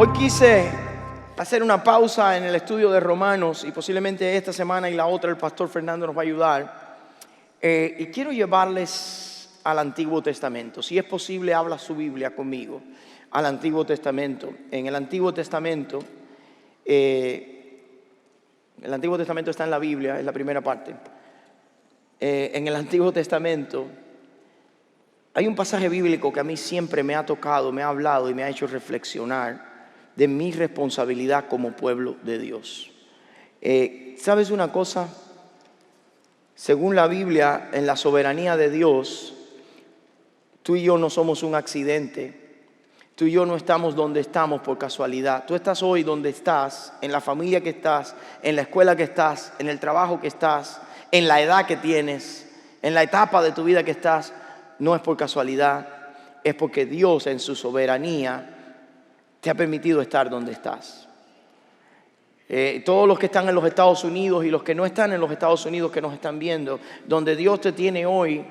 Hoy quise hacer una pausa en el estudio de Romanos y posiblemente esta semana y la otra el pastor Fernando nos va a ayudar. Y quiero llevarles al Antiguo Testamento. Si es posible, habla su Biblia conmigo al Antiguo Testamento. En el Antiguo Testamento, el Antiguo Testamento está en la Biblia, es la primera parte. En el Antiguo Testamento hay un pasaje bíblico que a mí siempre me ha tocado, me ha hablado y me ha hecho reflexionar de mi responsabilidad como pueblo de Dios. ¿Sabes una cosa? Según la Biblia, en la soberanía de Dios, tú y yo no somos un accidente. Tú y yo no estamos donde estamos por casualidad. Tú estás hoy donde estás, en la familia que estás, en la escuela que estás, en el trabajo que estás, en la edad que tienes, en la etapa de tu vida que estás. No es por casualidad, es porque Dios en su soberanía te ha permitido estar donde estás. Todos los que están en los Estados Unidos y los que no están en los Estados Unidos que nos están viendo, donde Dios te tiene hoy,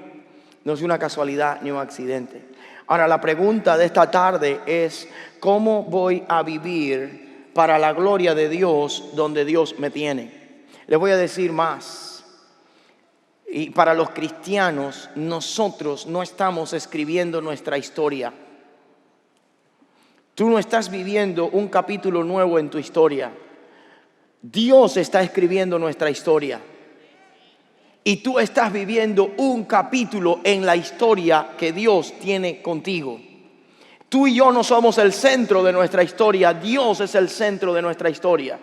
no es una casualidad ni un accidente. Ahora la pregunta de esta tarde es: ¿cómo voy a vivir para la gloria de Dios donde Dios me tiene? Les voy a decir más. Y para los cristianos, nosotros no estamos escribiendo nuestra historia. Tú no estás viviendo un capítulo nuevo en tu historia. Dios está escribiendo nuestra historia. Y tú estás viviendo un capítulo en la historia que Dios tiene contigo. Tú y yo no somos el centro de nuestra historia. Dios es el centro de nuestra historia.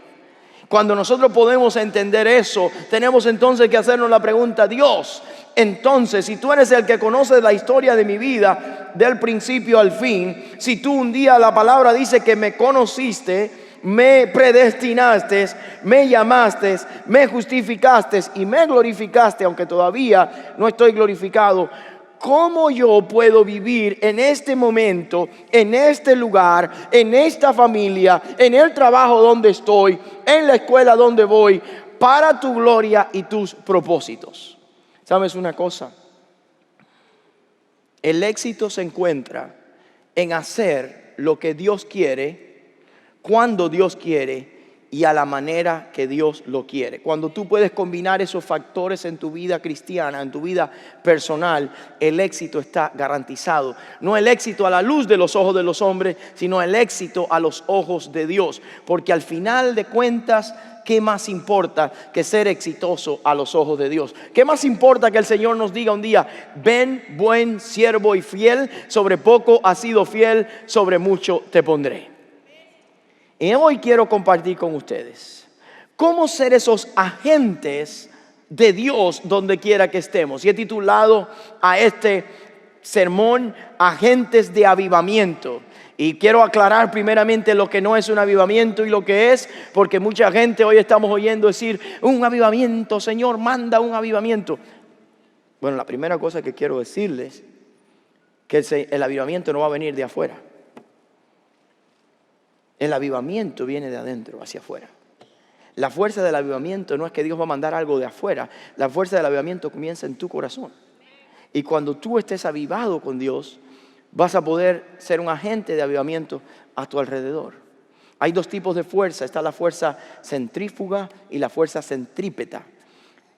Cuando nosotros podemos entender eso, tenemos entonces que hacernos la pregunta: Dios, entonces, si tú eres el que conoce la historia de mi vida, del principio al fin, si tú un día, la palabra dice que me conociste, me predestinaste, me llamaste, me justificaste y me glorificaste, aunque todavía no estoy glorificado, ¿cómo yo puedo vivir en este momento, en este lugar, en esta familia, en el trabajo donde estoy, en la escuela donde voy, para tu gloria y tus propósitos? ¿Sabes una cosa? El éxito se encuentra en hacer lo que Dios quiere, cuando Dios quiere y a la manera que Dios lo quiere. Cuando tú puedes combinar esos factores en tu vida cristiana, en tu vida personal, el éxito está garantizado. No el éxito a la luz de los ojos de los hombres, sino el éxito a los ojos de Dios. Porque al final de cuentas, ¿qué más importa que ser exitoso a los ojos de Dios? ¿Qué más importa que el Señor nos diga un día: ven, buen siervo y fiel, sobre poco has sido fiel, sobre mucho te pondré? Y hoy quiero compartir con ustedes cómo ser esos agentes de Dios donde quiera que estemos. Y he titulado a este sermón: Agentes de Avivamiento. Y quiero aclarar primeramente lo que no es un avivamiento y lo que es, porque mucha gente hoy estamos oyendo decir: un avivamiento, Señor, manda un avivamiento. Bueno, la primera cosa que quiero decirles, que el avivamiento no va a venir de afuera. El avivamiento viene de adentro hacia afuera. La fuerza del avivamiento no es que Dios va a mandar algo de afuera. La fuerza del avivamiento comienza en tu corazón. Y cuando tú estés avivado con Dios, vas a poder ser un agente de avivamiento a tu alrededor. Hay dos tipos de fuerza. Está la fuerza centrífuga y la fuerza centrípeta.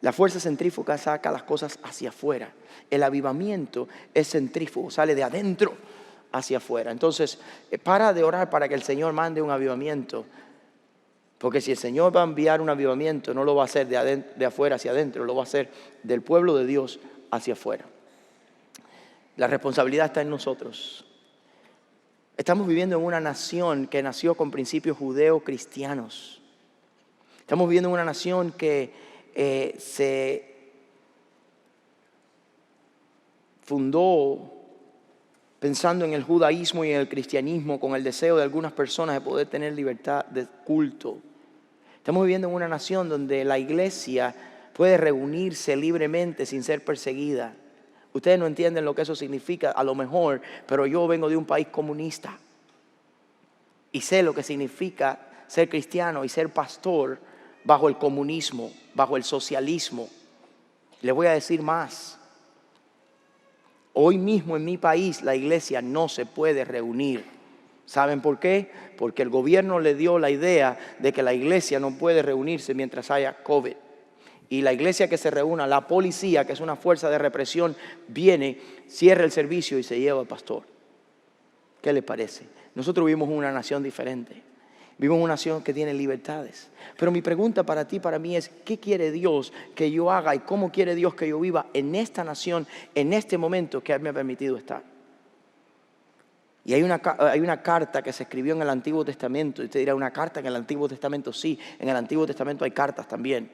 La fuerza centrífuga saca las cosas hacia afuera. El avivamiento es centrífugo, sale de adentro hacia afuera. Entonces, para de orar para que el Señor mande un avivamiento. Porque si el Señor va a enviar un avivamiento, no lo va a hacer de afuera hacia adentro, lo va a hacer del pueblo de Dios hacia afuera. La responsabilidad está en nosotros. Estamos viviendo en una nación que nació con principios judeo-cristianos. Estamos viviendo en una nación que se fundó pensando en el judaísmo y en el cristianismo, con el deseo de algunas personas de poder tener libertad de culto. Estamos viviendo en una nación donde la iglesia puede reunirse libremente sin ser perseguida. Ustedes no entienden lo que eso significa, a lo mejor, pero yo vengo de un país comunista y sé lo que significa ser cristiano y ser pastor bajo el comunismo, bajo el socialismo. Les voy a decir más. Hoy mismo en mi país la iglesia no se puede reunir ¿Saben por qué? Porque el gobierno le dio la idea de que la iglesia no puede reunirse mientras haya COVID. Y la iglesia que se reúna, la policía, que es una fuerza de represión, viene, cierra el servicio y se lleva al pastor. ¿Qué les parece? Nosotros vivimos en una nación diferente. Vivimos en una nación que tiene libertades. Pero mi pregunta para ti, para mí es, ¿qué quiere Dios que yo haga y cómo quiere Dios que yo viva en esta nación, en este momento que Él me ha permitido estar? Y hay una carta que se escribió en el Antiguo Testamento. Y usted dirá, ¿una carta en el Antiguo Testamento? Sí, en el Antiguo Testamento hay cartas también.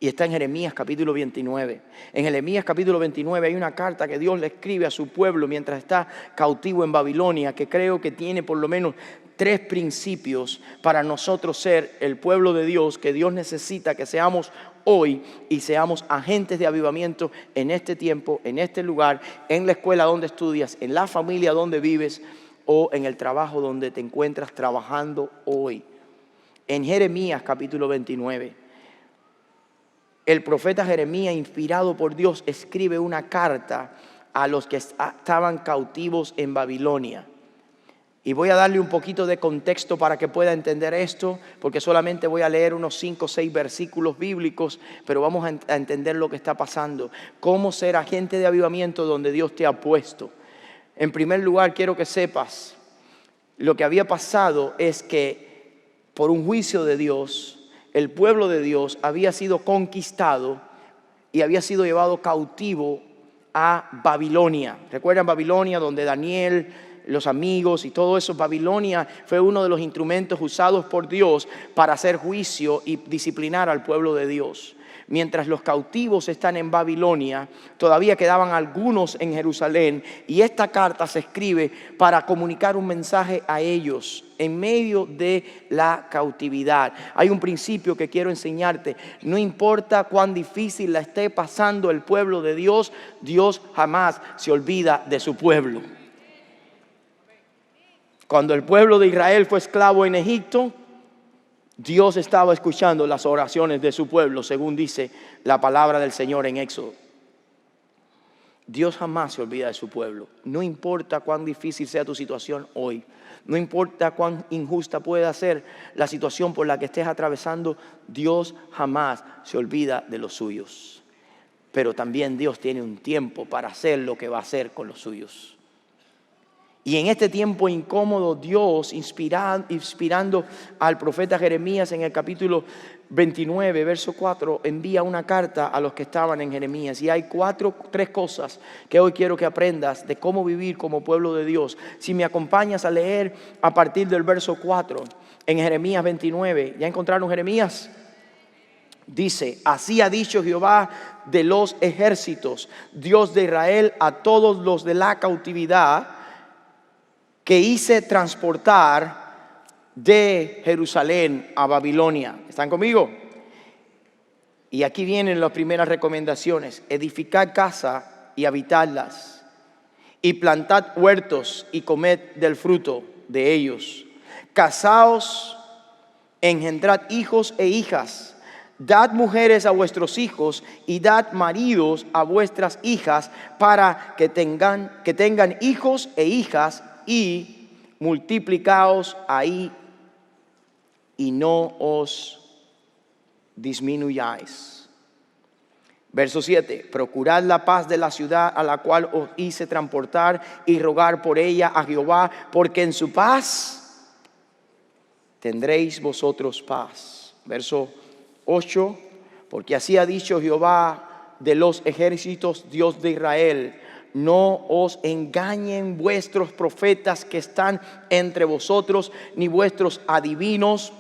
Y está en Jeremías capítulo 29. En Jeremías capítulo 29 hay una carta que Dios le escribe a su pueblo mientras está cautivo en Babilonia, que creo que tiene por lo menos 3 principios para nosotros ser el pueblo de Dios, que Dios necesita que seamos hoy y seamos agentes de avivamiento en este tiempo, en este lugar, en la escuela donde estudias, en la familia donde vives o en el trabajo donde te encuentras trabajando hoy. En Jeremías capítulo 29. El profeta Jeremías, inspirado por Dios, escribe una carta a los que estaban cautivos en Babilonia. Y voy a darle un poquito de contexto para que pueda entender esto, porque solamente voy a leer unos 5 o 6 versículos bíblicos, pero vamos a entender lo que está pasando. Cómo ser agente de avivamiento donde Dios te ha puesto. En primer lugar, quiero que sepas, lo que había pasado es que por un juicio de Dios, el pueblo de Dios había sido conquistado y había sido llevado cautivo a Babilonia. ¿Recuerdan Babilonia, donde Daniel, los amigos y todo eso? Babilonia fue uno de los instrumentos usados por Dios para hacer juicio y disciplinar al pueblo de Dios. Mientras los cautivos están en Babilonia, todavía quedaban algunos en Jerusalén, y esta carta se escribe para comunicar un mensaje a ellos en medio de la cautividad. Hay un principio que quiero enseñarte: no importa cuán difícil la esté pasando el pueblo de Dios, Dios jamás se olvida de su pueblo. Cuando el pueblo de Israel fue esclavo en Egipto, Dios estaba escuchando las oraciones de su pueblo, según dice la palabra del Señor en Éxodo. Dios jamás se olvida de su pueblo. No importa cuán difícil sea tu situación hoy, no importa cuán injusta pueda ser la situación por la que estés atravesando, Dios jamás se olvida de los suyos. Pero también Dios tiene un tiempo para hacer lo que va a hacer con los suyos. Y en este tiempo incómodo, Dios, inspirando al profeta Jeremías en el capítulo 29, verso 4, envía una carta a los que estaban en Jeremías. Y hay 3 cosas que hoy quiero que aprendas de cómo vivir como pueblo de Dios. Si me acompañas a leer a partir del verso 4 en Jeremías 29. ¿Ya encontraron Jeremías? Dice: así ha dicho Jehová de los ejércitos, Dios de Israel, a todos los de la cautividad que hice transportar de Jerusalén a Babilonia. ¿Están conmigo? Y aquí vienen las primeras recomendaciones: edificad casa y habitadlas, y plantad huertos y comed del fruto de ellos. Casaos, engendrad hijos e hijas, dad mujeres a vuestros hijos y dad maridos a vuestras hijas, para que tengan hijos e hijas, y multiplicaos ahí y no os disminuyáis. Verso 7: procurad la paz de la ciudad a la cual os hice transportar, y rogar por ella a Jehová, porque en su paz tendréis vosotros paz. Verso 8: porque así ha dicho Jehová de los ejércitos, Dios de Israel: no os engañen vuestros profetas que están entre vosotros, ni vuestros adivinos,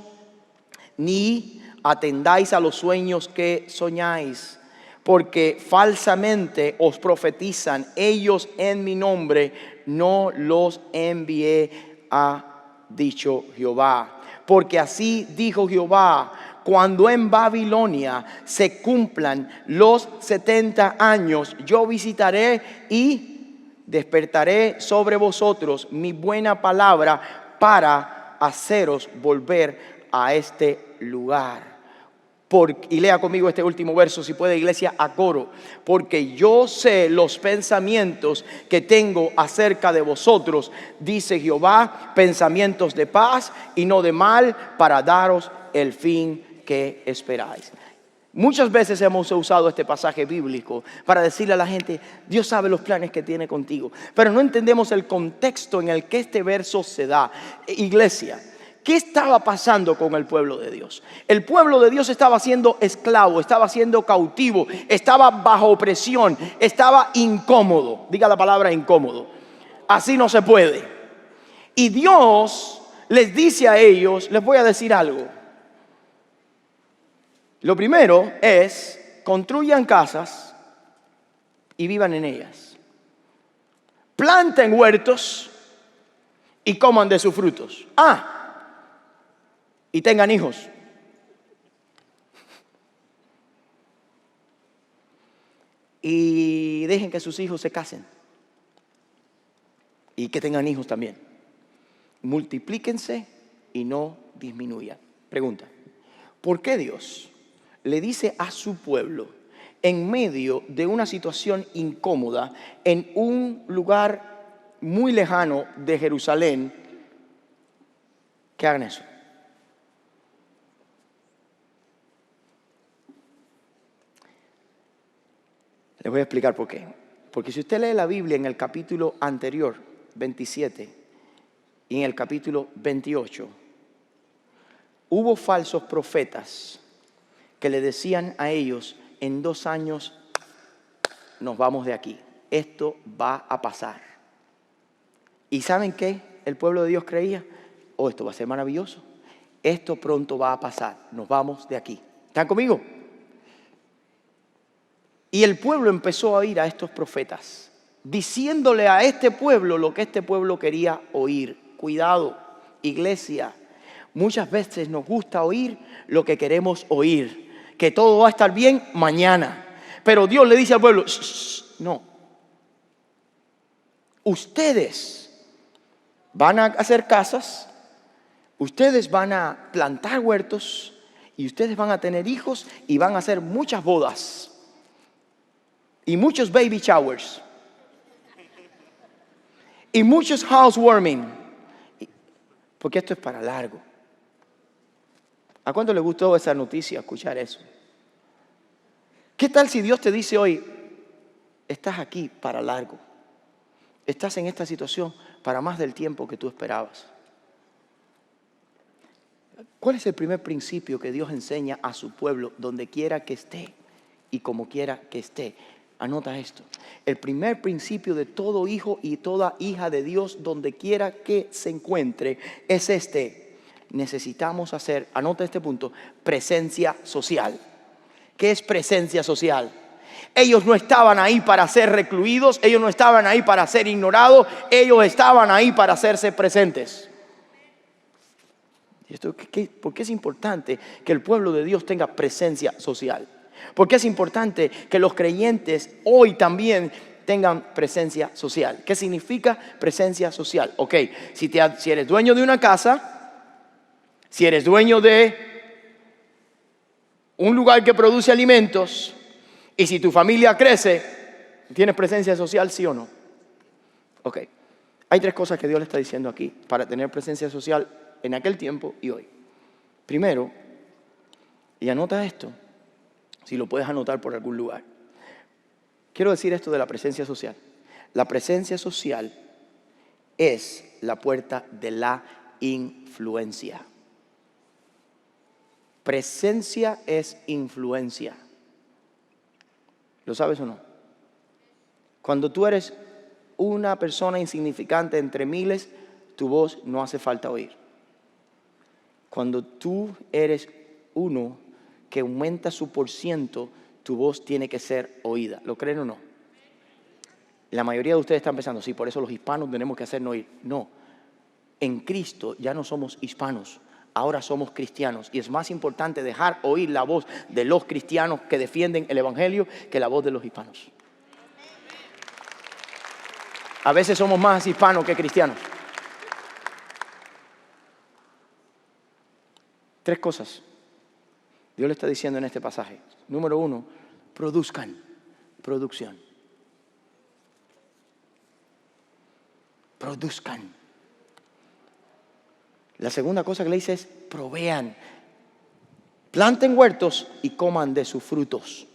ni atendáis a los sueños que soñáis, porque falsamente os profetizan ellos en mi nombre. No los envié, ha dicho Jehová. Porque así dijo Jehová: cuando en Babilonia se cumplan los 70 años, yo visitaré y despertaré sobre vosotros mi buena palabra para haceros volver a este lugar. Y lea conmigo este último verso, si puede, iglesia, a coro. Porque yo sé los pensamientos que tengo acerca de vosotros, dice Jehová, pensamientos de paz y no de mal, para daros el fin que esperáis. Muchas veces hemos usado este pasaje bíblico para decirle a la gente, Dios sabe los planes que tiene contigo, pero no entendemos el contexto en el que este verso se da. Iglesia, ¿qué estaba pasando con el pueblo de Dios? El pueblo de Dios estaba siendo esclavo, estaba siendo cautivo, estaba bajo opresión, estaba incómodo. Diga la palabra incómodo. Así no se puede. Y Dios les dice a ellos, les voy a decir algo. Lo primero es, construyan casas y vivan en ellas. Planten huertos y coman de sus frutos. Y tengan hijos. Y dejen que sus hijos se casen. Y que tengan hijos también. Multiplíquense y no disminuyan. Pregunta, ¿por qué Dios le dice a su pueblo, en medio de una situación incómoda, en un lugar muy lejano de Jerusalén, que hagan eso? Les voy a explicar por qué. Porque si usted lee la Biblia en el capítulo anterior, 27, y en el capítulo 28, hubo falsos profetas que le decían a ellos, en 2 años nos vamos de aquí. Esto va a pasar. ¿Y saben qué? El pueblo de Dios creía, esto va a ser maravilloso. Esto pronto va a pasar. Nos vamos de aquí. ¿Están conmigo? Y el pueblo empezó a oír a estos profetas, diciéndole a este pueblo lo que este pueblo quería oír. Cuidado, iglesia. Muchas veces nos gusta oír lo que queremos oír. Que todo va a estar bien mañana. Pero Dios le dice al pueblo, no. Ustedes van a hacer casas, ustedes van a plantar huertos y ustedes van a tener hijos y van a hacer muchas bodas y muchos baby showers y muchos housewarming, porque esto es para largo. ¿A cuánto le gustó esa noticia, escuchar eso? ¿Qué tal si Dios te dice hoy, estás aquí para largo? Estás en esta situación para más del tiempo que tú esperabas. ¿Cuál es el primer principio que Dios enseña a su pueblo, donde quiera que esté y como quiera que esté? Anota esto. El primer principio de todo hijo y toda hija de Dios, donde quiera que se encuentre, es este. Necesitamos hacer, anota este punto, presencia social. ¿Qué es presencia social? Ellos no estaban ahí para ser recluidos, ellos no estaban ahí para ser ignorados, ellos estaban ahí para hacerse presentes. ¿Por qué es importante que el pueblo de Dios tenga presencia social? ¿Por qué es importante que los creyentes hoy también tengan presencia social? ¿Qué significa presencia social? Ok, si eres dueño de una casa, si eres dueño de un lugar que produce alimentos y si tu familia crece, ¿tienes presencia social, sí o no? Ok, hay 3 cosas que Dios le está diciendo aquí para tener presencia social en aquel tiempo y hoy. Primero, y anota esto, si lo puedes anotar por algún lugar. Quiero decir esto de la presencia social. La presencia social es la puerta de la influencia. Presencia es influencia. ¿Lo sabes o no? Cuando tú eres una persona insignificante entre miles, tu voz no hace falta oír. Cuando tú eres uno que aumenta su %, tu voz tiene que ser oída. ¿Lo creen o no? La mayoría de ustedes están pensando, sí, por eso los hispanos tenemos que hacernos oír. No, en Cristo ya no somos hispanos. Ahora somos cristianos y es más importante dejar oír la voz de los cristianos que defienden el evangelio que la voz de los hispanos. A veces somos más hispanos que cristianos. 3 cosas. Dios le está diciendo en este pasaje, número 1, produzcan, producción. Produzcan. La segunda cosa que le dice es provean. Planten huertos y coman de sus frutos.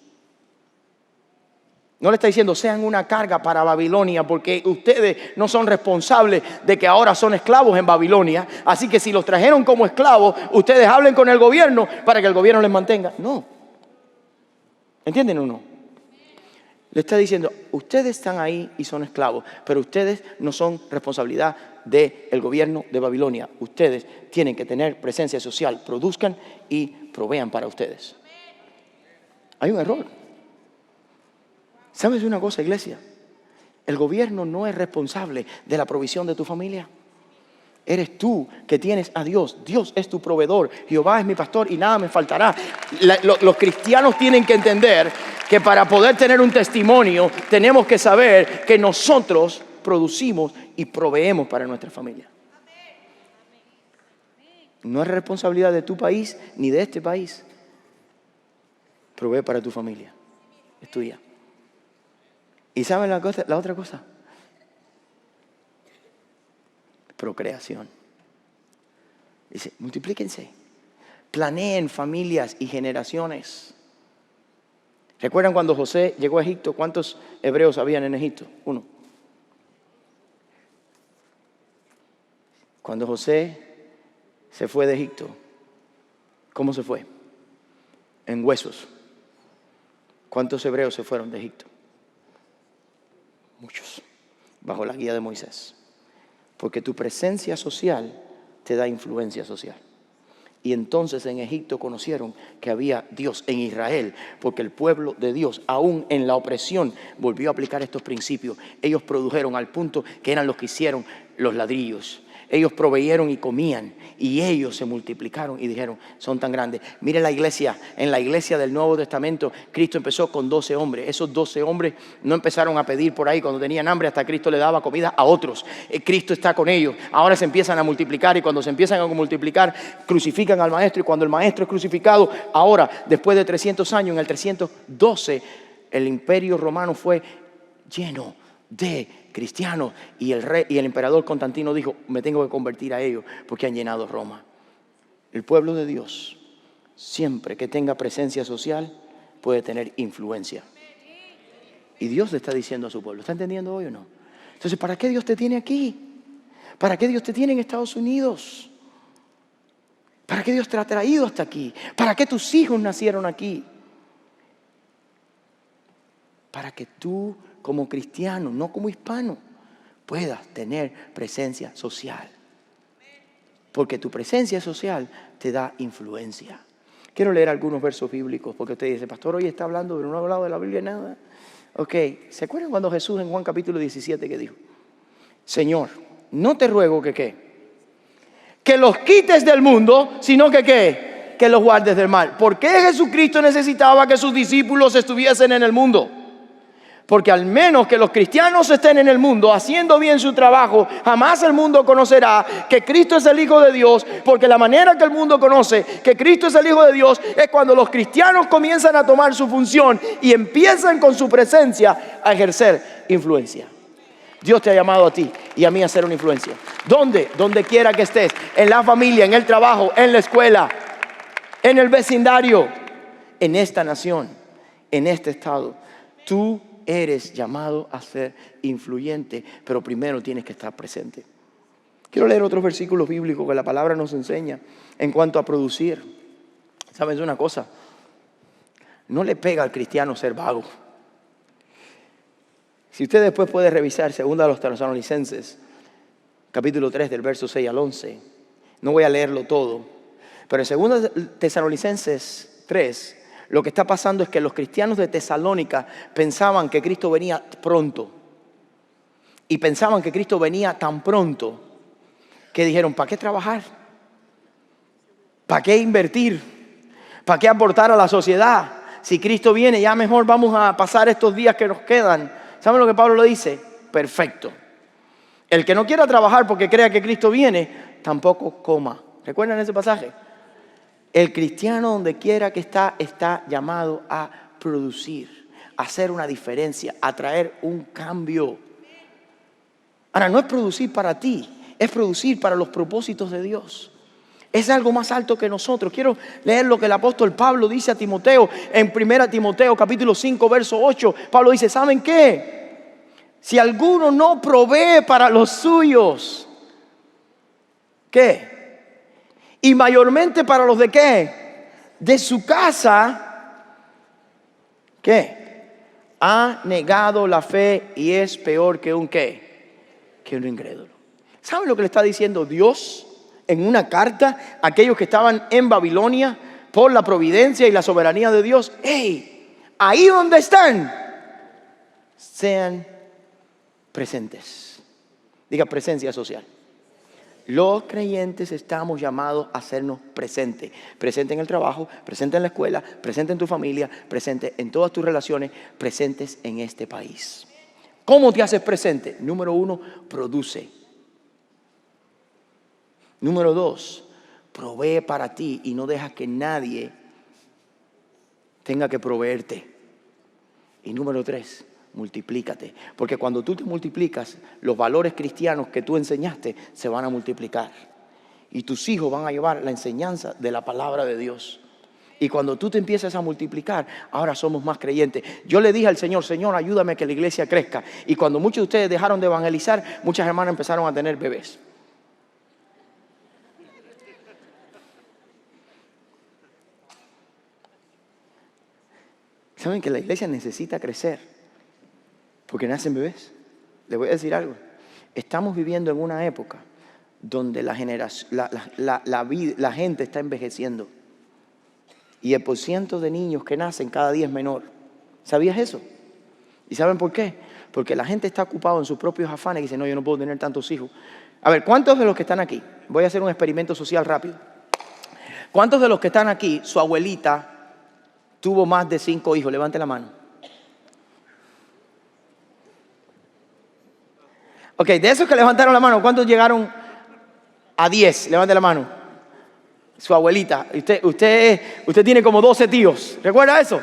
No le está diciendo sean una carga para Babilonia, porque ustedes no son responsables de que ahora son esclavos en Babilonia. Así que si los trajeron como esclavos, ustedes hablen con el gobierno para que el gobierno les mantenga. No. ¿Entienden o no? Le está diciendo, ustedes están ahí y son esclavos, pero ustedes no son responsabilidad del gobierno de Babilonia. Ustedes tienen que tener presencia social, produzcan y provean para ustedes. Hay un error. ¿Sabes una cosa, iglesia? El gobierno no es responsable de la provisión de tu familia. Eres tú que tienes a Dios. Dios es tu proveedor. Jehová es mi pastor y nada me faltará. Los cristianos tienen que entender que para poder tener un testimonio tenemos que saber que nosotros producimos y proveemos para nuestra familia. No es responsabilidad de tu país ni de este país. Provee para tu familia. Es tuya. ¿Y saben la otra cosa? Procreación. Dice, multiplíquense. Planeen familias y generaciones. ¿Recuerdan cuando José llegó a Egipto? ¿Cuántos hebreos habían en Egipto? 1. Cuando José se fue de Egipto, ¿cómo se fue? En huesos. ¿Cuántos hebreos se fueron de Egipto? Muchos. Bajo la guía de Moisés. Porque tu presencia social te da influencia social. Y entonces en Egipto conocieron que había Dios en Israel, porque el pueblo de Dios, aún en la opresión, volvió a aplicar estos principios. Ellos produjeron al punto que eran los que hicieron los ladrillos. Ellos proveyeron y comían, y ellos se multiplicaron y dijeron, son tan grandes. Mire la iglesia, en la iglesia del Nuevo Testamento, Cristo empezó con 12 hombres. Esos 12 hombres no empezaron a pedir por ahí cuando tenían hambre, hasta Cristo le daba comida a otros. Cristo está con ellos. Ahora se empiezan a multiplicar, y cuando se empiezan a multiplicar, crucifican al maestro, y cuando el maestro es crucificado, ahora, después de 300 años, en el 312, el imperio romano fue lleno de cristianos, y el rey y el emperador Constantino dijo, me tengo que convertir a ellos porque han llenado Roma. El pueblo de Dios, siempre que tenga presencia social, puede tener influencia. Y Dios le está diciendo a su pueblo, ¿está entendiendo hoy o no? Entonces, ¿para qué Dios te tiene aquí? ¿Para qué Dios te tiene en Estados Unidos? ¿Para qué Dios te ha traído hasta aquí? ¿Para qué tus hijos nacieron aquí? Para que tú, como cristiano, no como hispano, puedas tener presencia social. Porque tu presencia social te da influencia. Quiero leer algunos versos bíblicos, porque usted dice, pastor, hoy está hablando, pero no ha hablado de la Biblia nada. Ok, ¿se acuerdan cuando Jesús en Juan capítulo 17 que dijo? Señor, no te ruego que ¿qué? Que los quites del mundo, sino que ¿qué? Que los guardes del mal. ¿Por qué Jesucristo necesitaba que sus discípulos estuviesen en el mundo? Porque al menos que los cristianos estén en el mundo haciendo bien su trabajo, jamás el mundo conocerá que Cristo es el Hijo de Dios. Porque la manera que el mundo conoce que Cristo es el Hijo de Dios es cuando los cristianos comienzan a tomar su función y empiezan con su presencia a ejercer influencia. Dios te ha llamado a ti y a mí a ser una influencia. ¿Dónde? Donde quiera que estés. En la familia, en el trabajo, en la escuela, en el vecindario, en esta nación, en este estado. Tú eres llamado a ser influyente, pero primero tienes que estar presente. Quiero leer otros versículos bíblicos que la palabra nos enseña en cuanto a producir. ¿Sabes una cosa? No le pega al cristiano ser vago. Si usted después puede revisar 2 de los Tesalonicenses, capítulo 3, del verso 6 al 11. No voy a leerlo todo, pero en 2 Tesalonicenses 3, lo que está pasando es que los cristianos de Tesalónica pensaban que Cristo venía pronto. Y pensaban que Cristo venía tan pronto que dijeron, ¿para qué trabajar? ¿Para qué invertir? ¿Para qué aportar a la sociedad? Si Cristo viene, ya mejor vamos a pasar estos días que nos quedan. ¿Saben lo que Pablo le dice? Perfecto. El que no quiera trabajar porque crea que Cristo viene, tampoco coma. ¿Recuerdan ese pasaje? El cristiano donde quiera que está llamado a producir, a hacer una diferencia, a traer un cambio. Ahora, no es producir para ti, es producir para los propósitos de Dios. Es algo más alto que nosotros. Quiero leer lo que el apóstol Pablo dice a Timoteo en 1 Timoteo capítulo 5 verso 8. Pablo dice, ¿saben qué? Si alguno no provee para los suyos, ¿qué? Y mayormente para los de ¿qué? De su casa, ¿qué? Ha negado la fe y es peor que un ¿qué? Que un incrédulo. ¿Saben lo que le está diciendo Dios en una carta a aquellos que estaban en Babilonia por la providencia y la soberanía de Dios? ¡Hey! Ahí donde están, sean presentes. Diga presencia social. Los creyentes estamos llamados a hacernos presentes. Presente en el trabajo, presente en la escuela, presente en tu familia, presente en todas tus relaciones, presentes en este país. ¿Cómo te haces presente? Número 1, produce. Número 2, provee para ti y no dejas que nadie tenga que proveerte. Y número 3, multiplícate. Porque cuando tú te multiplicas, los valores cristianos que tú enseñaste se van a multiplicar. Y tus hijos van a llevar la enseñanza de la palabra de Dios. Y cuando tú te empiezas a multiplicar, ahora somos más creyentes. Yo le dije al Señor, Señor, ayúdame a que la iglesia crezca. Y cuando muchos de ustedes dejaron de evangelizar, muchas hermanas empezaron a tener bebés. ¿Saben que la iglesia necesita crecer? Porque nacen bebés. Les voy a decir algo. Estamos viviendo en una época donde la gente está envejeciendo. Y el porciento de niños que nacen cada día es menor. ¿Sabías eso? ¿Y saben por qué? Porque la gente está ocupada en sus propios afanes y dice, no, yo no puedo tener tantos hijos. A ver, ¿cuántos de los que están aquí? Voy a hacer un experimento social rápido. ¿Cuántos de los que están aquí, su abuelita tuvo más de 5 hijos? Levante la mano. Ok, de esos que levantaron la mano, ¿cuántos llegaron a 10? Levante la mano. Su abuelita. Usted tiene como 12 tíos. ¿Recuerda eso?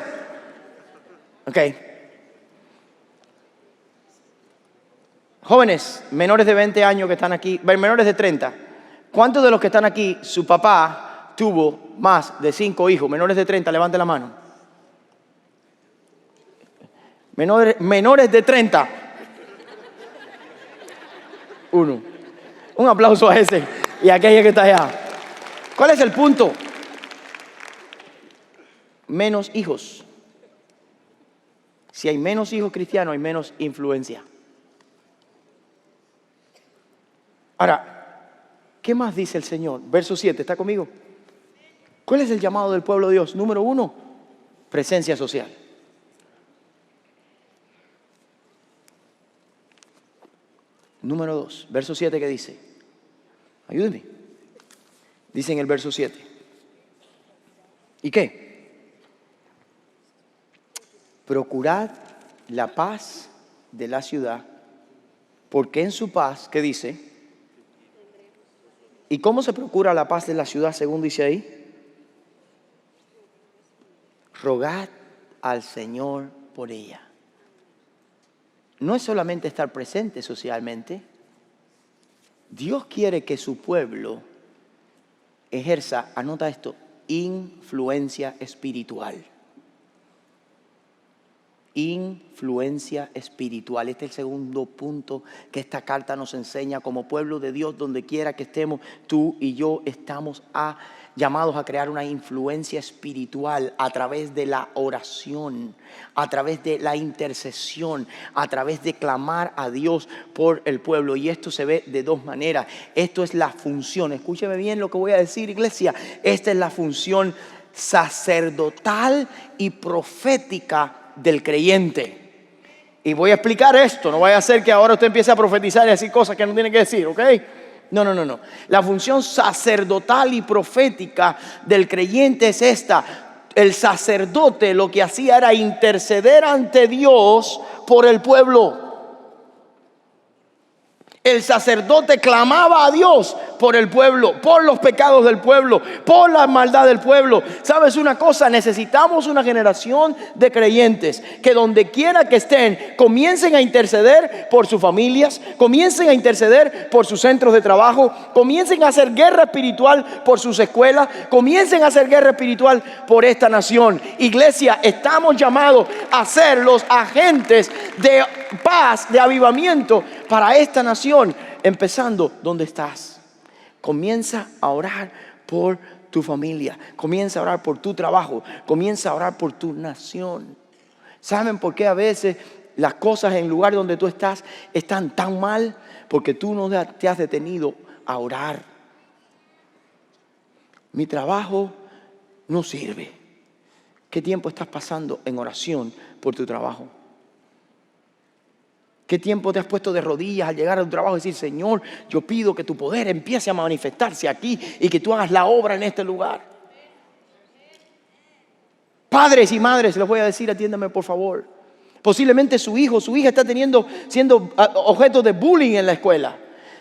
Ok. Jóvenes, menores de 20 años que están aquí, menores de 30. ¿Cuántos de los que están aquí, su papá tuvo más de 5 hijos? Menores de 30, levante la mano. Menores de 30. 1. Un aplauso a ese y a aquella que está allá. ¿Cuál es el punto? Menos hijos. Si hay menos hijos cristianos, hay menos influencia. Ahora, ¿qué más dice el Señor? Verso 7, ¿está conmigo? ¿Cuál es el llamado del pueblo de Dios? Número 1, presencia social. Número 2, verso 7, ¿qué dice? Ayúdenme. Dice en el verso 7. ¿Y qué? Procurad la paz de la ciudad, porque en su paz, ¿qué dice? ¿Y cómo se procura la paz de la ciudad según dice ahí? Rogad al Señor por ella. No es solamente estar presente socialmente. Dios quiere que su pueblo ejerza, anota esto, influencia espiritual. Influencia espiritual. Este es el segundo punto que esta carta nos enseña como pueblo de Dios, donde quiera que estemos, tú y yo estamos llamados a crear una influencia espiritual a través de la oración, a través de la intercesión, a través de clamar a Dios por el pueblo. Y esto se ve de 2 maneras. Esto es la función, escúcheme bien lo que voy a decir, iglesia. Esta es la función sacerdotal y profética del creyente. Y voy a explicar esto. No vaya a ser que ahora usted empiece a profetizar y decir cosas que no tiene que decir, ¿ok? No. La función sacerdotal y profética del creyente es esta. El sacerdote lo que hacía era interceder ante Dios por el pueblo. El sacerdote clamaba a Dios por el pueblo, por los pecados del pueblo, por la maldad del pueblo. ¿Sabes una cosa? Necesitamos una generación de creyentes que donde quiera que estén, comiencen a interceder por sus familias, comiencen a interceder por sus centros de trabajo, comiencen a hacer guerra espiritual por sus escuelas, comiencen a hacer guerra espiritual por esta nación. Iglesia, estamos llamados a ser los agentes de paz, de avivamiento para esta nación, empezando donde estás. Comienza a orar por tu familia, comienza a orar por tu trabajo, comienza a orar por tu nación. ¿Saben por qué a veces las cosas en el lugar donde tú estás están tan mal? Porque tú no te has detenido a orar. Mi trabajo no sirve. ¿Qué tiempo estás pasando en oración por tu trabajo? ¿Qué tiempo te has puesto de rodillas al llegar a tu trabajo y decir: Señor, yo pido que tu poder empiece a manifestarse aquí y que tú hagas la obra en este lugar? Padres y madres, les voy a decir, atiéndame por favor. Posiblemente su hijo, su hija está siendo objeto de bullying en la escuela.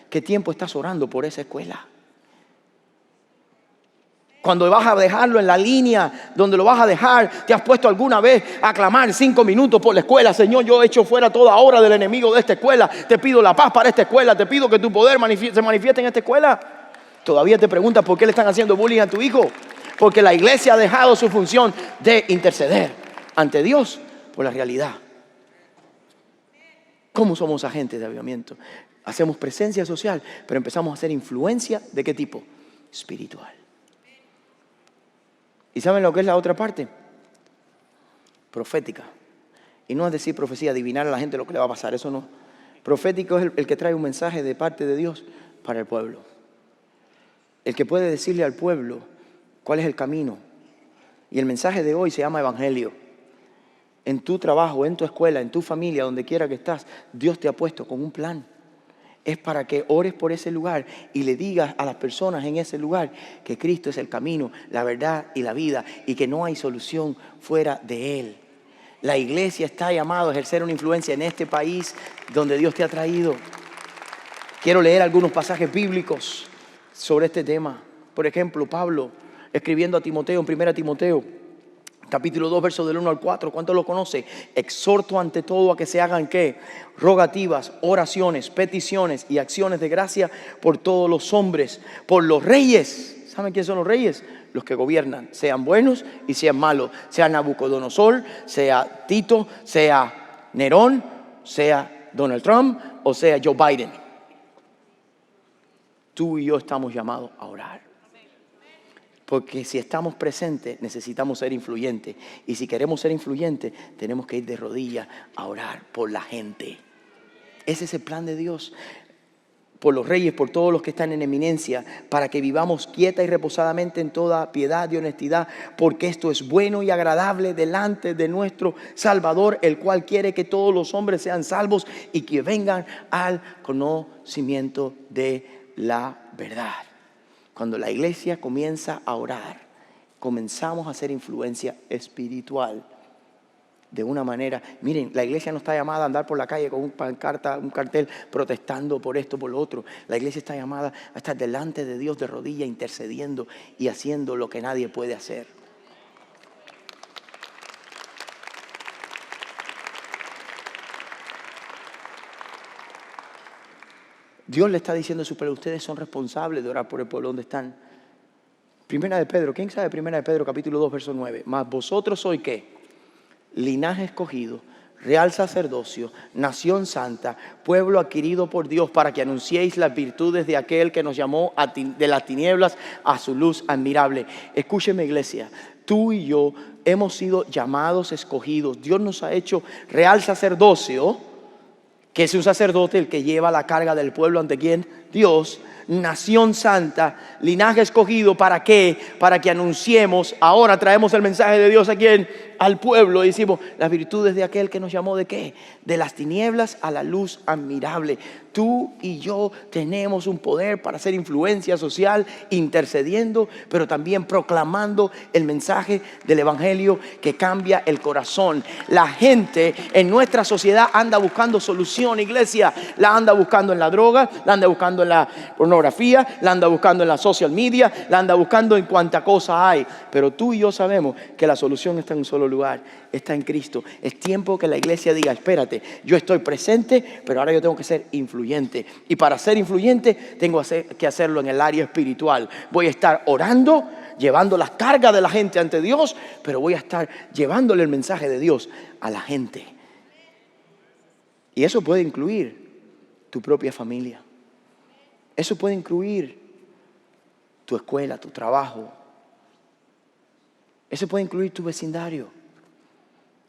¿Qué tiempo estás orando por esa escuela? Cuando vas a dejarlo en la línea donde lo vas a dejar, ¿te has puesto alguna vez a clamar 5 minutos por la escuela? Señor, yo he hecho fuera toda obra del enemigo de esta escuela. Te pido la paz para esta escuela. Te pido que tu poder se manifieste en esta escuela. Todavía te preguntas por qué le están haciendo bullying a tu hijo. Porque la iglesia ha dejado su función de interceder ante Dios por la realidad. ¿Cómo somos agentes de avivamiento? Hacemos presencia social, pero empezamos a hacer influencia. ¿De qué tipo? Espiritual. ¿Y saben lo que es la otra parte? Profética. Y no es decir profecía, adivinar a la gente lo que le va a pasar. Eso no. Profético es el que trae un mensaje de parte de Dios para el pueblo. El que puede decirle al pueblo cuál es el camino. Y el mensaje de hoy se llama evangelio. En tu trabajo, en tu escuela, en tu familia, donde quiera que estás, Dios te ha puesto con un plan. Es para que ores por ese lugar y le digas a las personas en ese lugar que Cristo es el camino, la verdad y la vida, y que no hay solución fuera de Él. La iglesia está llamada a ejercer una influencia en este país donde Dios te ha traído. Quiero leer algunos pasajes bíblicos sobre este tema. Por ejemplo, Pablo escribiendo a Timoteo en 1 Timoteo capítulo 2, versos del 1 al 4. ¿Cuántos lo conoce? Exhorto ante todo a que se hagan ¿qué? Rogativas, oraciones, peticiones y acciones de gracia por todos los hombres, por los reyes. ¿Saben quiénes son los reyes? Los que gobiernan, sean buenos y sean malos. Sea Nabucodonosor, sea Tito, sea Nerón, sea Donald Trump o sea Joe Biden. Tú y yo estamos llamados a orar. Porque si estamos presentes, necesitamos ser influyentes. Y si queremos ser influyentes, tenemos que ir de rodillas a orar por la gente. Ese es el plan de Dios. Por los reyes, por todos los que están en eminencia, para que vivamos quieta y reposadamente en toda piedad y honestidad, porque esto es bueno y agradable delante de nuestro Salvador, el cual quiere que todos los hombres sean salvos y que vengan al conocimiento de la verdad. Cuando la iglesia comienza a orar, comenzamos a hacer influencia espiritual de una manera. Miren, la iglesia no está llamada a andar por la calle con un cartel protestando por esto, por lo otro. La iglesia está llamada a estar delante de Dios de rodillas, intercediendo y haciendo lo que nadie puede hacer. Dios le está diciendo a su pueblo: ustedes son responsables de orar por el pueblo donde están. Primera de Pedro, ¿quién sabe? Primera de Pedro, capítulo 2, verso 9. Mas vosotros sois ¿qué? Linaje escogido, real sacerdocio, nación santa, pueblo adquirido por Dios, para que anunciéis las virtudes de aquel que nos llamó de las tinieblas a su luz admirable. Escúcheme, iglesia. Tú y yo hemos sido llamados, escogidos. Dios nos ha hecho real sacerdocio, que es un sacerdote el que lleva la carga del pueblo ante ¿quién? Dios, nación santa, linaje escogido. ¿Para qué? Para que anunciemos. Ahora traemos el mensaje de Dios aquí al pueblo. Y decimos las virtudes de aquel que nos llamó ¿de qué? De las tinieblas a la luz admirable. Tú y yo tenemos un poder para hacer influencia social, intercediendo, pero también proclamando el mensaje del evangelio que cambia el corazón. La gente en nuestra sociedad anda buscando solución, iglesia. La anda buscando en la droga, la anda buscando en la pornografía, la anda buscando en la social media, la anda buscando en cuanta cosa hay. Pero tú y yo sabemos que la solución está en un solo lugar, está en Cristo. Es tiempo que la iglesia diga, espérate, yo estoy presente, pero ahora yo tengo que ser influyente. Y para ser influyente tengo que hacerlo en el área espiritual. Voy a estar orando, llevando las cargas de la gente ante Dios, pero voy a estar llevándole el mensaje de Dios a la gente. Y eso puede incluir tu propia familia. Eso puede incluir tu escuela, tu trabajo. Eso puede incluir tu vecindario.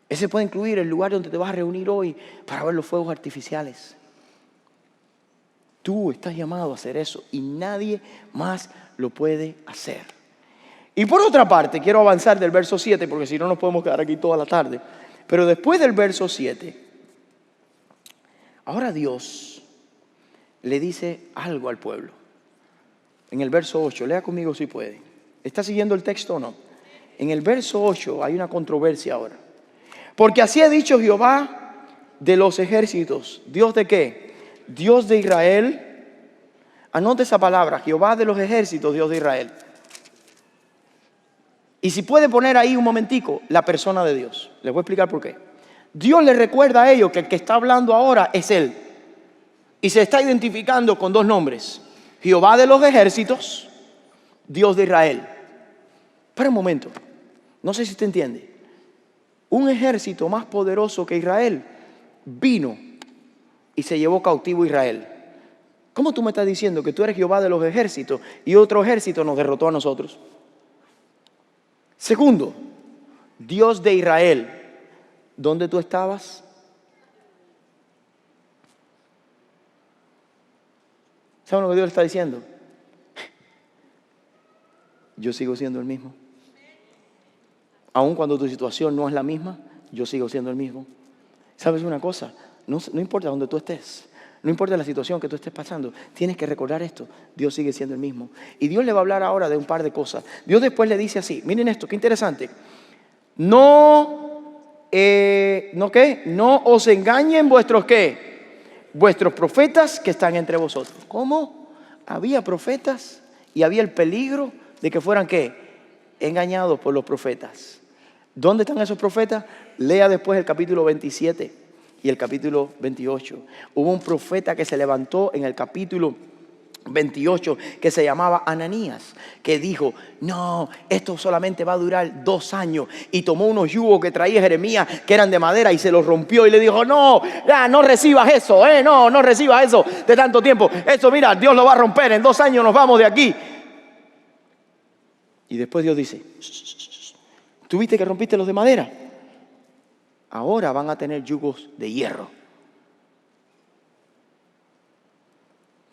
Ese puede incluir el lugar donde te vas a reunir hoy para ver los fuegos artificiales. Tú estás llamado a hacer eso y nadie más lo puede hacer. Y por otra parte, quiero avanzar del verso 7, porque si no nos podemos quedar aquí toda la tarde. Pero después del verso 7, ahora Dios le dice algo al pueblo. En el verso 8, lea conmigo si puede. ¿Está siguiendo el texto o no? En el verso 8 hay una controversia ahora. Porque así ha dicho Jehová de los ejércitos. ¿Dios de qué? Dios de Israel. Anote esa palabra, Jehová de los ejércitos, Dios de Israel. Y si puede poner ahí un momentico, la persona de Dios. Les voy a explicar por qué. Dios les recuerda a ellos que el que está hablando ahora es Él. Y se está identificando con dos nombres. Jehová de los ejércitos, Dios de Israel. Espera un momento, no sé si usted entiende. Un ejército más poderoso que Israel vino y se llevó cautivo a Israel. ¿Cómo tú me estás diciendo que tú eres Jehová de los ejércitos y otro ejército nos derrotó a nosotros? Segundo, Dios de Israel, ¿dónde tú estabas? ¿Saben lo que Dios le está diciendo? Yo sigo siendo el mismo. Aun cuando tu situación no es la misma, yo sigo siendo el mismo. ¿Sabes una cosa? No importa dónde tú estés, no importa la situación que tú estés pasando, tienes que recordar esto. Dios sigue siendo el mismo. Y Dios le va a hablar ahora de un par de cosas. Dios después le dice así, miren esto, qué interesante. No os engañen vuestros ¿qué? Vuestros profetas que están entre vosotros. ¿Cómo? Había profetas y había el peligro de que fueran ¿qué? Engañados por los profetas. ¿Dónde están esos profetas? Lea después el capítulo 27 y el capítulo 28. Hubo un profeta que se levantó en el capítulo 28 que se llamaba Ananías, que dijo, no, esto solamente va a durar 2 años, y tomó unos yugos que traía Jeremías que eran de madera y se los rompió y le dijo, no recibas eso, no recibas eso de tanto tiempo, eso mira, Dios lo va a romper, en 2 años nos vamos de aquí. Y después Dios dice, ¿tú viste que rompiste los de madera? Ahora van a tener yugos de hierro.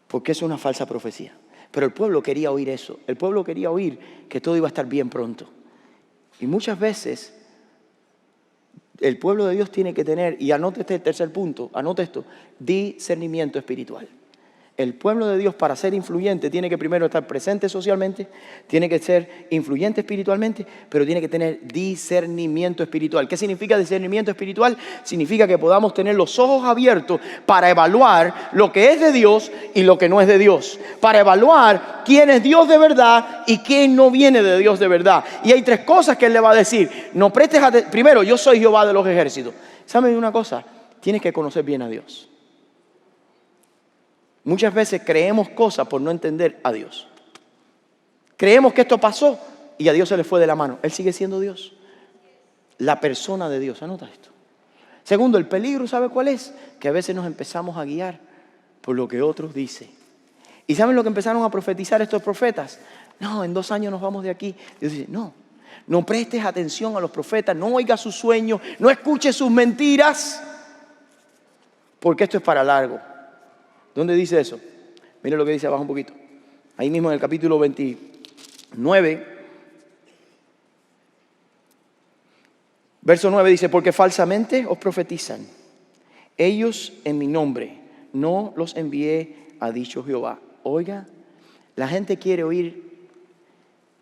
Porque es una falsa profecía. Pero el pueblo quería oír eso. El pueblo quería oír que todo iba a estar bien pronto. Y muchas veces el pueblo de Dios tiene que tener, y anote este tercer punto, anote esto, discernimiento espiritual. El pueblo de Dios, para ser influyente, tiene que primero estar presente socialmente, tiene que ser influyente espiritualmente, pero tiene que tener discernimiento espiritual. ¿Qué significa discernimiento espiritual? Significa que podamos tener los ojos abiertos para evaluar lo que es de Dios y lo que no es de Dios. Para evaluar quién es Dios de verdad y quién no viene de Dios de verdad. Y hay 3 cosas que Él le va a decir. No prestes atención. Primero, yo soy Jehová de los ejércitos. ¿Saben una cosa? Tienes que conocer bien a Dios. Muchas veces creemos cosas por no entender a Dios. Creemos que esto pasó y a Dios se le fue de la mano. Él sigue siendo Dios. La persona de Dios. Anota esto. Segundo, el peligro, ¿sabe cuál es? Que a veces nos empezamos a guiar por lo que otros dicen. ¿Y saben lo que empezaron a profetizar estos profetas? No, en 2 años nos vamos de aquí. Dios dice, no prestes atención a los profetas, no oigas sus sueños, no escuches sus mentiras, porque esto es para largo. ¿Dónde dice eso? Mire lo que dice abajo un poquito. Ahí mismo en el capítulo 29, verso 9 dice, porque falsamente os profetizan. Ellos en mi nombre no los envié, ha dicho Jehová. Oiga, la gente quiere oír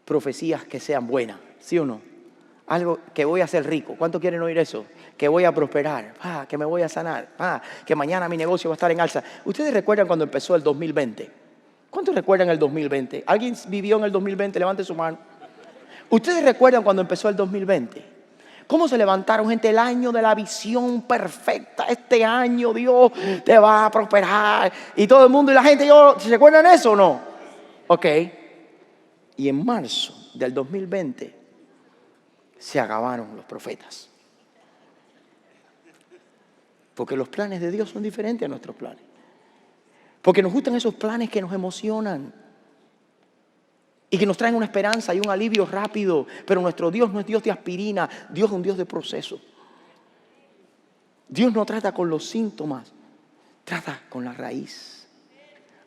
profecías que sean buenas, ¿sí o no? Algo que voy a ser rico. ¿Cuántos quieren oír eso? Que voy a prosperar, que me voy a sanar, que mañana mi negocio va a estar en alza. ¿Ustedes recuerdan cuando empezó el 2020? ¿Cuántos recuerdan el 2020? ¿Alguien vivió en el 2020? Levante su mano. ¿Ustedes recuerdan cuando empezó el 2020? ¿Cómo se levantaron gente? El año de la visión perfecta. Este año Dios te va a prosperar. Y todo el mundo y la gente, ¿se recuerdan eso o no? Ok. Y en marzo del 2020 se acabaron los profetas. Porque los planes de Dios son diferentes a nuestros planes. Porque nos gustan esos planes que nos emocionan y que nos traen una esperanza y un alivio rápido. Pero nuestro Dios no es Dios de aspirina, Dios es un Dios de proceso. Dios no trata con los síntomas, trata con la raíz.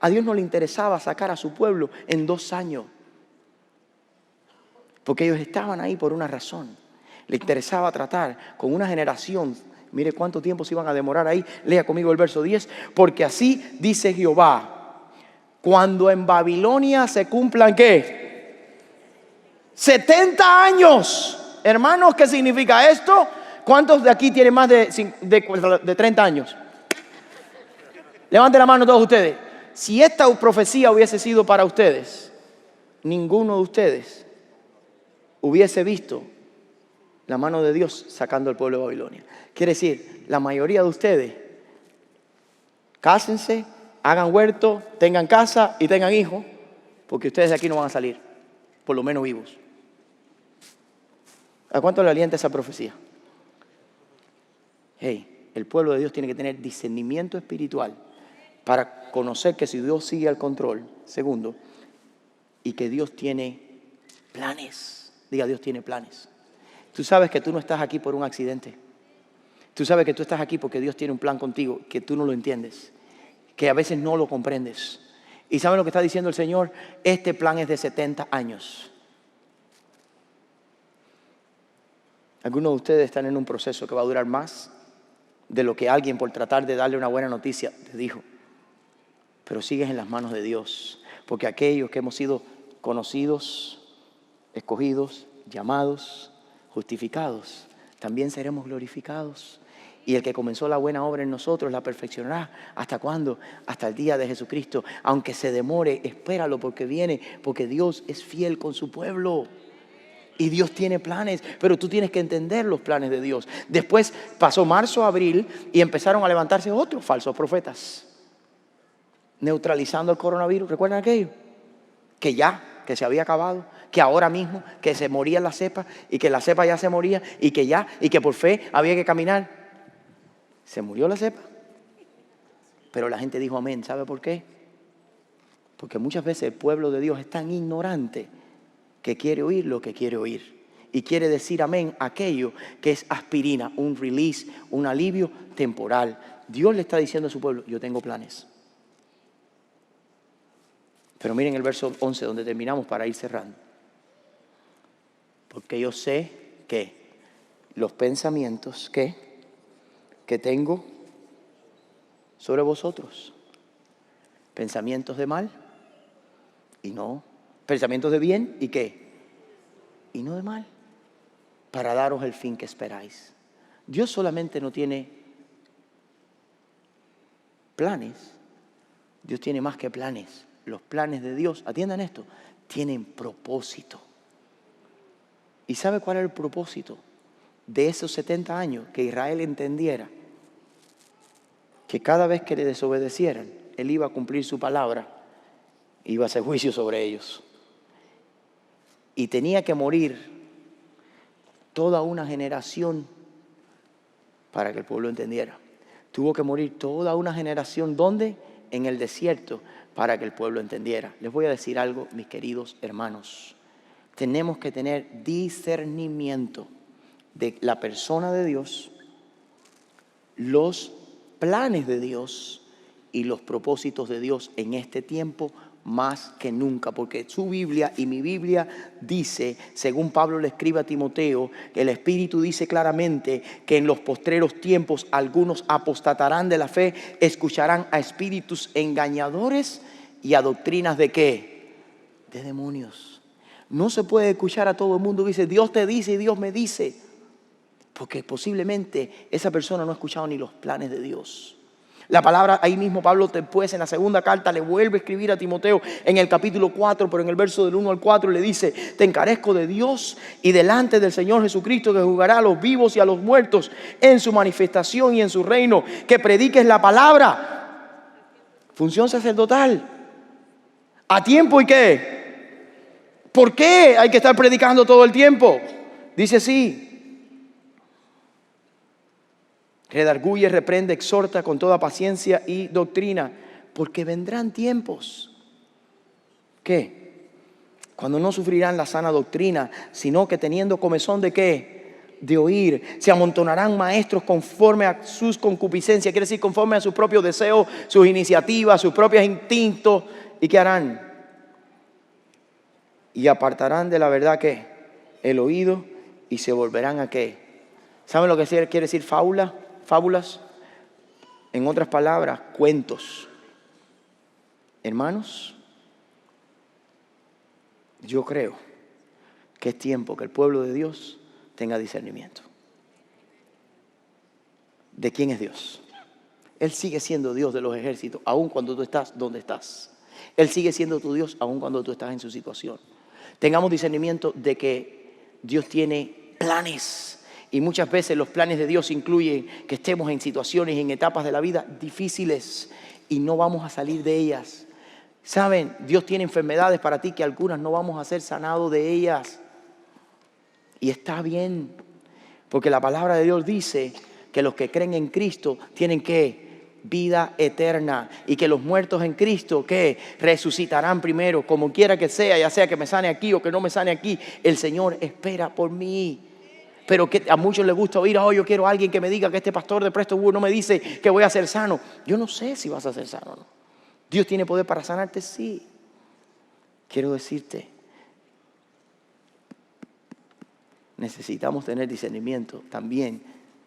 A Dios no le interesaba sacar a su pueblo en 2 años, porque ellos estaban ahí por una razón. Le interesaba tratar con una generación. Mire cuánto tiempo se iban a demorar ahí. Lea conmigo el verso 10. Porque así dice Jehová, cuando en Babilonia se cumplan, ¿qué? 70 años. Hermanos, ¿qué significa esto? ¿Cuántos de aquí tienen más de 30 años? Levanten la mano todos ustedes. Si esta profecía hubiese sido para ustedes, ninguno de ustedes hubiese visto la mano de Dios sacando al pueblo de Babilonia. Quiere decir, la mayoría de ustedes, cásense, hagan huerto, tengan casa y tengan hijos, porque ustedes de aquí no van a salir, por lo menos vivos. ¿A cuánto le alienta esa profecía? Hey, el pueblo de Dios tiene que tener discernimiento espiritual para conocer que si Dios sigue al control, segundo, y que Dios tiene planes. Diga, Dios tiene planes. Tú sabes que tú no estás aquí por un accidente. Tú sabes que tú estás aquí porque Dios tiene un plan contigo, que tú no lo entiendes, que a veces no lo comprendes. ¿Y saben lo que está diciendo el Señor? Este plan es de 70 años. Algunos de ustedes están en un proceso que va a durar más de lo que alguien por tratar de darle una buena noticia te dijo. Pero sigues en las manos de Dios, porque aquellos que hemos sido conocidos, escogidos, llamados, justificados, también seremos glorificados. Y el que comenzó la buena obra en nosotros la perfeccionará. ¿Hasta cuándo? Hasta el día de Jesucristo. Aunque se demore, espéralo porque viene, porque Dios es fiel con su pueblo. Y Dios tiene planes, pero tú tienes que entender los planes de Dios. Después pasó marzo, abril y empezaron a levantarse otros falsos profetas, neutralizando el coronavirus. ¿Recuerdan aquello? Que se había acabado, que ahora mismo, que se moría la cepa y que la cepa ya se moría y que por fe había que caminar. Se murió la cepa, pero la gente dijo amén. ¿Sabe por qué? Porque muchas veces el pueblo de Dios es tan ignorante que quiere oír lo que quiere oír y quiere decir amén a aquello que es aspirina, un release, un alivio temporal. Dios le está diciendo a su pueblo, yo tengo planes. Pero miren el verso 11 donde terminamos para ir cerrando. Porque yo sé que los pensamientos que tengo sobre vosotros, pensamientos de mal y no, pensamientos de bien y ¿qué? Y no de mal, para daros el fin que esperáis. Dios solamente no tiene planes, Dios tiene más que planes. Los planes de Dios, atiendan esto, tienen propósito. ¿Y sabe cuál era el propósito de esos 70 años? Que Israel entendiera que cada vez que le desobedecieran, Él iba a cumplir su palabra, iba a hacer juicio sobre ellos. Y tenía que morir toda una generación para que el pueblo entendiera. Tuvo que morir toda una generación, ¿dónde? En el desierto, para que el pueblo entendiera. Les voy a decir algo, mis queridos hermanos. Tenemos que tener discernimiento de la persona de Dios, los planes de Dios y los propósitos de Dios en este tiempo más que nunca, porque su Biblia y mi Biblia dice, según Pablo le escribe a Timoteo, que el Espíritu dice claramente que en los postreros tiempos algunos apostatarán de la fe, escucharán a espíritus engañadores y a doctrinas ¿de qué? De demonios. No se puede escuchar a todo el mundo que dice, Dios te dice y Dios me dice, porque posiblemente esa persona no ha escuchado ni los planes de Dios. La palabra ahí mismo Pablo después en la segunda carta le vuelve a escribir a Timoteo en el capítulo 4, pero en el verso del 1 al 4 le dice, te encarezco de Dios y delante del Señor Jesucristo que juzgará a los vivos y a los muertos en su manifestación y en su reino, que prediques la palabra, función sacerdotal, a tiempo y qué. ¿Por qué hay que estar predicando todo el tiempo? Dice así. Redarguye, reprende, exhorta con toda paciencia y doctrina, porque vendrán tiempos. ¿Qué? Cuando no sufrirán la sana doctrina, sino que teniendo comezón de ¿qué? De oír, se amontonarán maestros conforme a sus concupiscencias, quiere decir conforme a sus propios deseos, sus iniciativas, sus propios instintos. ¿Y qué harán? Y apartarán de la verdad ¿qué? El oído y se volverán a ¿qué? ¿Saben lo que quiere decir fábula? Fábulas, en otras palabras, cuentos. Hermanos, yo creo que es tiempo que el pueblo de Dios tenga discernimiento. ¿De quién es Dios? Él sigue siendo Dios de los ejércitos, aun cuando tú estás donde estás. Él sigue siendo tu Dios, aun cuando tú estás en su situación. Tengamos discernimiento de que Dios tiene planes. Y muchas veces los planes de Dios incluyen que estemos en situaciones y en etapas de la vida difíciles y no vamos a salir de ellas. ¿Saben? Dios tiene enfermedades para ti que algunas no vamos a ser sanados de ellas. Y está bien, porque la palabra de Dios dice que los que creen en Cristo tienen que vida eterna y que los muertos en Cristo que resucitarán primero, como quiera que sea, ya sea que me sane aquí o que no me sane aquí, el Señor espera por mí. Pero que a muchos les gusta oír, yo quiero a alguien que me diga que este pastor de Prestonwood no me dice que voy a ser sano. Yo no sé si vas a ser sano o no. Dios tiene poder para sanarte, sí. Quiero decirte, necesitamos tener discernimiento también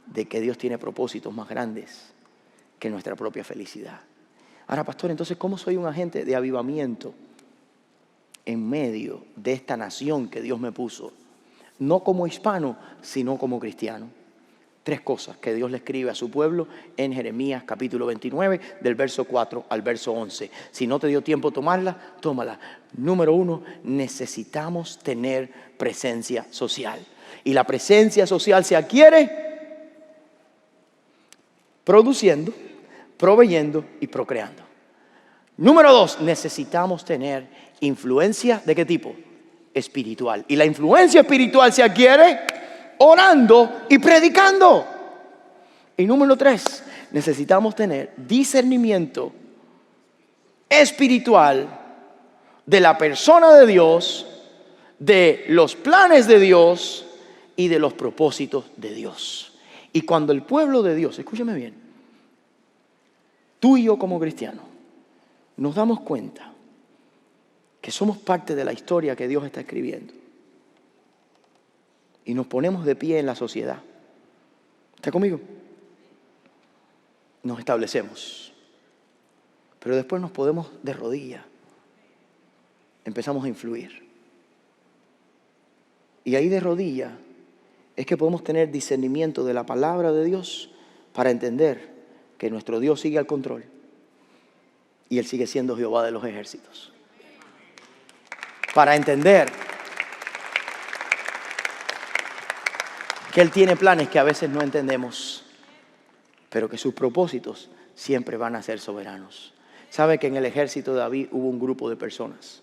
de que Dios tiene propósitos más grandes que nuestra propia felicidad. Ahora, pastor, entonces, ¿cómo soy un agente de avivamiento en medio de esta nación que Dios me puso? No como hispano, sino como cristiano. 3 cosas que Dios le escribe a su pueblo en Jeremías capítulo 29, del verso 4 al verso 11. Si no te dio tiempo tomarla, tómala. Número 1, necesitamos tener presencia social. Y la presencia social se adquiere produciendo, proveyendo y procreando. Número 2, necesitamos tener influencia ¿de qué tipo? Espiritual. Y la influencia espiritual se adquiere orando y predicando. Y número 3, necesitamos tener discernimiento espiritual de la persona de Dios, de los planes de Dios y de los propósitos de Dios. Y cuando el pueblo de Dios, escúchame bien, tú y yo como cristianos, nos damos cuenta que somos parte de la historia que Dios está escribiendo y nos ponemos de pie en la sociedad. ¿Está conmigo? Nos establecemos, pero después nos podemos de rodillas, empezamos a influir y ahí de rodillas es que podemos tener discernimiento de la palabra de Dios para entender que nuestro Dios sigue al control y Él sigue siendo Jehová de los ejércitos. Para entender que Él tiene planes que a veces no entendemos, pero que sus propósitos siempre van a ser soberanos. ¿Sabe que en el ejército de David hubo un grupo de personas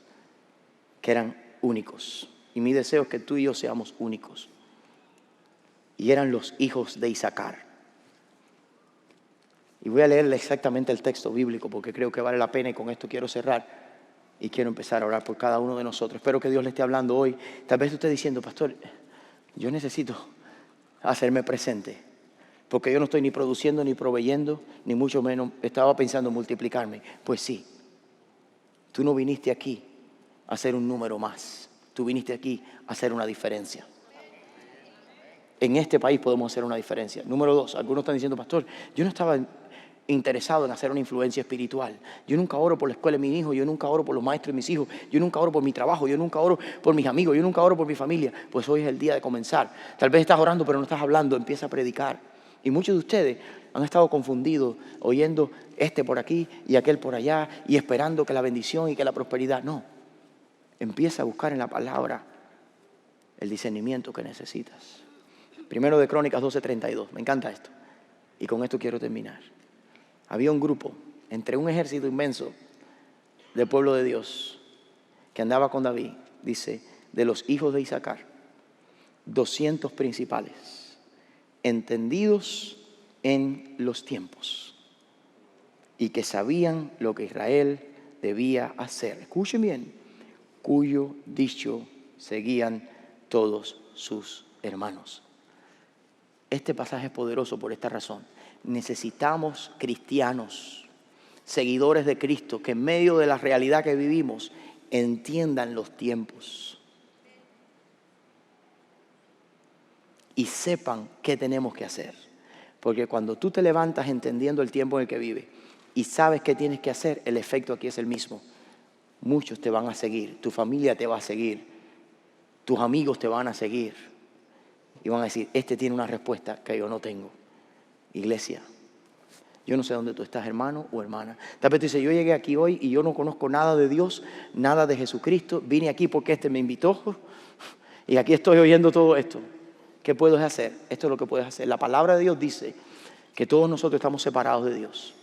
que eran únicos? Y mi deseo es que tú y yo seamos únicos. Y eran los hijos de Isaacar. Y voy a leerle exactamente el texto bíblico porque creo que vale la pena y con esto quiero cerrar. Y quiero empezar a orar por cada uno de nosotros. Espero que Dios le esté hablando hoy. Tal vez usted diciendo, pastor, yo necesito hacerme presente. Porque yo no estoy ni produciendo ni proveyendo, ni mucho menos estaba pensando en multiplicarme. Pues sí, tú no viniste aquí a ser un número más. Tú viniste aquí a hacer una diferencia. En este país podemos hacer una diferencia. Número 2, algunos están diciendo, pastor, yo no estaba interesado en hacer una influencia espiritual. Yo nunca oro por la escuela de mi hijo, yo nunca oro por los maestros de mis hijos, yo nunca oro por mi trabajo, yo nunca oro por mis amigos, yo nunca oro por mi familia. Pues hoy es el día de comenzar. Tal vez estás orando pero no estás hablando, empieza a predicar. Y muchos de ustedes han estado confundidos, oyendo este por aquí y aquel por allá y esperando que la bendición y que la prosperidad. No, empieza a buscar en la palabra el discernimiento que necesitas. Primero de Crónicas 12:32, me encanta esto. Y con esto quiero terminar. Había un grupo, entre un ejército inmenso del pueblo de Dios, que andaba con David, dice, de los hijos de Isaacar, 200 principales, entendidos en los tiempos, y que sabían lo que Israel debía hacer. Escuchen bien, cuyo dicho seguían todos sus hermanos. Este pasaje es poderoso por esta razón. Necesitamos cristianos, seguidores de Cristo, que en medio de la realidad que vivimos entiendan los tiempos y sepan qué tenemos que hacer. Porque cuando tú te levantas entendiendo el tiempo en el que vives y sabes qué tienes que hacer, el efecto aquí es el mismo. Muchos te van a seguir, tu familia te va a seguir, tus amigos te van a seguir. Y van a decir, este tiene una respuesta que yo no tengo. Iglesia, yo no sé dónde tú estás, hermano o hermana. Tal vez tú dices, yo llegué aquí hoy y yo no conozco nada de Dios, nada de Jesucristo. Vine aquí porque este me invitó y aquí estoy oyendo todo esto. ¿Qué puedes hacer? Esto es lo que puedes hacer. La palabra de Dios dice que todos nosotros estamos separados de Dios.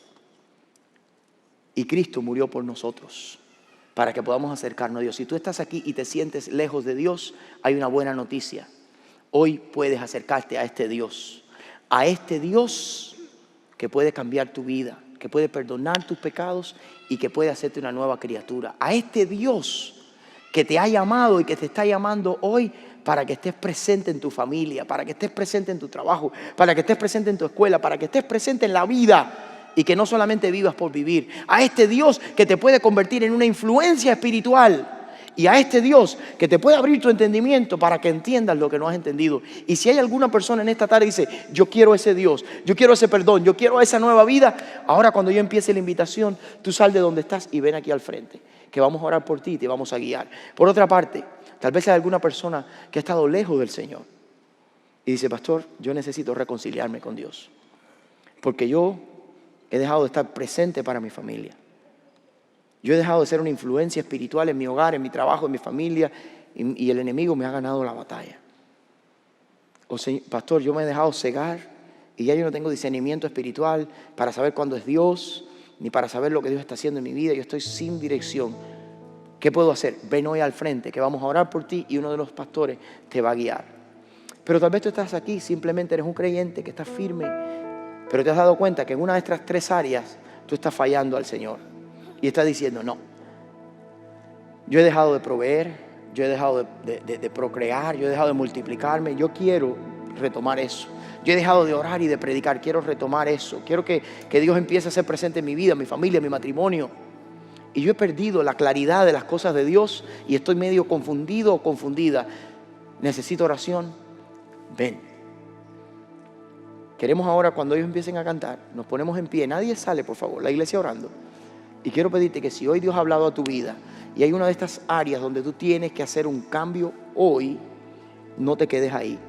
Y Cristo murió por nosotros para que podamos acercarnos a Dios. Si tú estás aquí y te sientes lejos de Dios, hay una buena noticia. Hoy puedes acercarte a este Dios que puede cambiar tu vida, que puede perdonar tus pecados y que puede hacerte una nueva criatura. A este Dios que te ha llamado y que te está llamando hoy para que estés presente en tu familia, para que estés presente en tu trabajo, para que estés presente en tu escuela, para que estés presente en la vida y que no solamente vivas por vivir. A este Dios que te puede convertir en una influencia espiritual. Y a este Dios que te puede abrir tu entendimiento para que entiendas lo que no has entendido. Y si hay alguna persona en esta tarde que dice, yo quiero ese Dios, yo quiero ese perdón, yo quiero esa nueva vida, ahora cuando yo empiece la invitación, tú sal de donde estás y ven aquí al frente, que vamos a orar por ti y te vamos a guiar. Por otra parte, tal vez hay alguna persona que ha estado lejos del Señor y dice, pastor, yo necesito reconciliarme con Dios, porque yo he dejado de estar presente para mi familia. Yo he dejado de ser una influencia espiritual en mi hogar, en mi trabajo, en mi familia, y el enemigo me ha ganado la batalla. O sea, pastor, yo me he dejado cegar y ya yo no tengo discernimiento espiritual para saber cuándo es Dios, ni para saber lo que Dios está haciendo en mi vida. Yo estoy sin dirección. ¿Qué puedo hacer? Ven hoy al frente, que vamos a orar por ti y uno de los pastores te va a guiar. Pero tal vez tú estás aquí, simplemente eres un creyente que está firme, pero te has dado cuenta que en una de estas 3 áreas tú estás fallando al Señor. Y está diciendo, no, yo he dejado de proveer, yo he dejado de procrear, yo he dejado de multiplicarme, yo quiero retomar eso. Yo he dejado de orar y de predicar, quiero retomar eso. Quiero que Dios empiece a ser presente en mi vida, en mi familia, en mi matrimonio. Y yo he perdido la claridad de las cosas de Dios y estoy medio confundido o confundida. Necesito oración. Ven. Queremos ahora, cuando ellos empiecen a cantar, nos ponemos en pie. Nadie sale, por favor, la iglesia orando. Y quiero pedirte que si hoy Dios ha hablado a tu vida y hay una de estas áreas donde tú tienes que hacer un cambio hoy, no te quedes ahí.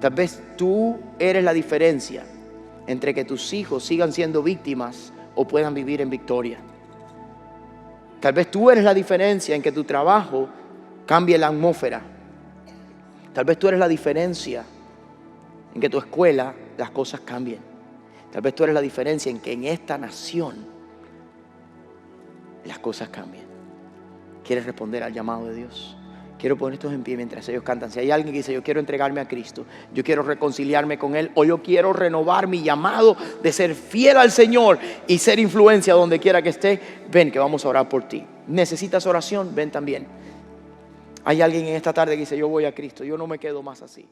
Tal vez tú eres la diferencia entre que tus hijos sigan siendo víctimas o puedan vivir en victoria. Tal vez tú eres la diferencia en que tu trabajo cambie la atmósfera. Tal vez tú eres la diferencia en que tu escuela las cosas cambien. Tal vez tú eres la diferencia en que en esta nación las cosas cambien. ¿Quieres responder al llamado de Dios? Quiero poner estos en pie mientras ellos cantan. Si hay alguien que dice, yo quiero entregarme a Cristo, yo quiero reconciliarme con Él, o yo quiero renovar mi llamado de ser fiel al Señor y ser influencia donde quiera que esté, ven que vamos a orar por ti. ¿Necesitas oración? Ven también. Hay alguien en esta tarde que dice, yo voy a Cristo, yo no me quedo más así.